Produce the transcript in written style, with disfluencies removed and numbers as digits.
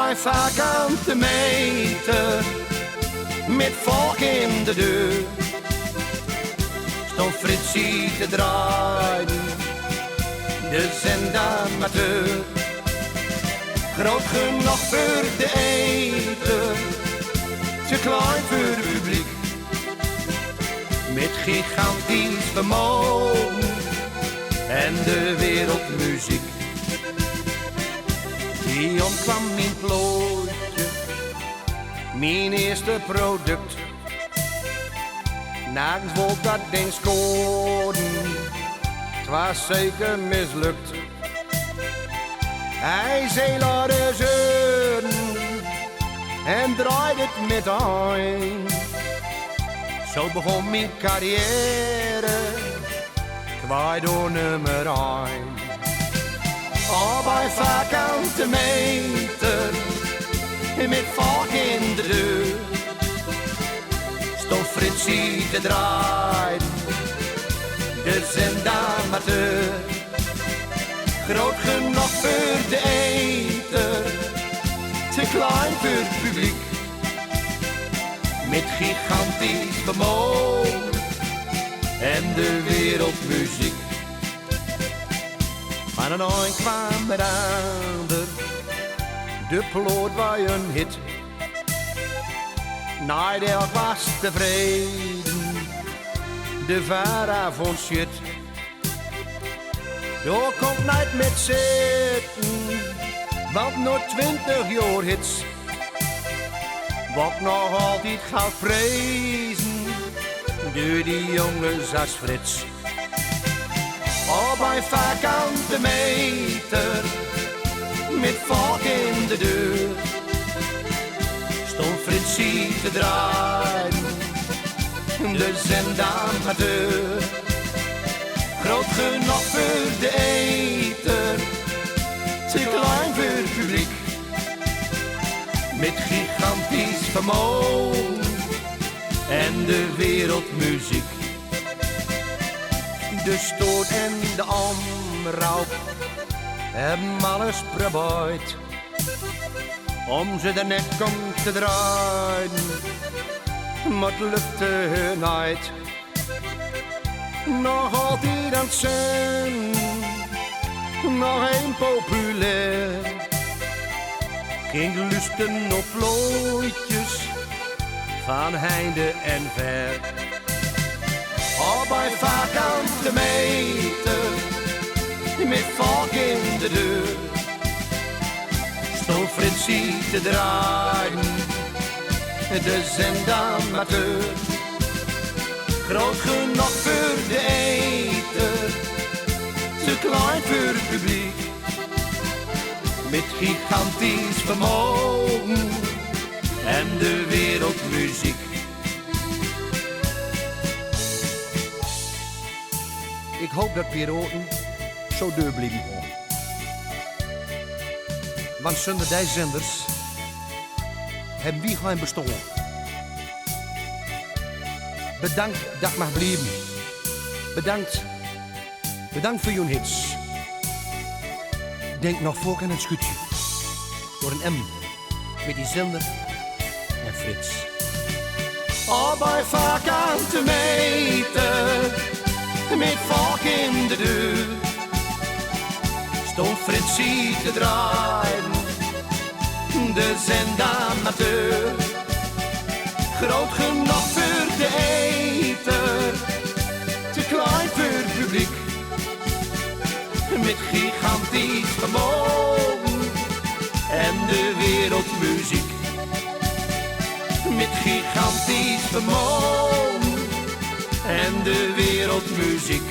bij vierkante meter, met volk in de deur, stond Fritsie te draaien, de zendamateur. Groot genoeg voor de eten, te klein voor het publiek, met gigantisch vermogen en de wereldmuziek. Die kwam mijn plooitje, mijn eerste product. Nergens wil dat ding scoren, het was zeker mislukt. Hij zei laten zeuren en draaide het met een. Zo begon mijn carrière, kwijt door nummer 1. Al bij vierkante meter, met volk in de deur, stond Fritsie te draaien, de zendamateur. Groot genoeg voor de eten, te klein voor het publiek, met gigantisch vermogen en de wereldmuziek. Van een oin kwam met ander, de ploot was een hit. Nijdelk was tevreden, de vara vond shit. Door komt niet met zitten, want nog 20 jaar hits. Wat nog altijd gaat prezen, door die jongens als Frits. Al bij vierkante meter, met volk in de deur, stond Fritsie te draaien, de zendamateur. Groot genoeg voor de eten, te klein voor het publiek, met gigantisch vermogen en de wereldmuziek. De stoot en de omroep hebben alles geprobeerd om ze de nek om te draaien, maar het lukte hun niet. Nog altijd aan het zijn, nog een populair. Ging lusten op plooitjes van heinde en ver. Al bij vierkante meter, met volk in de deur, stond Fritsie te draaien, de zendamateur. Groot genoeg voor de eten, te klein voor het publiek, met gigantisch vermogen en de wereldmuziek. Ik hoop dat piraten zo deur blijven gaan. Want zonder die zenders hebben we geen bestaan. Bedankt dat mag blijven. Bedankt voor jullie hits. Denk nog voor aan het schuutje. Door een M met die zender en Frits. Al bij vierkante meter, met volk in de deur, stond Fritsie te draaien, de zendamateur. Groot genoeg voor de eten, te klein voor het publiek, met gigantisch vermogen en de wereldmuziek. Met gigantisch vermogen en de wereldmuziek.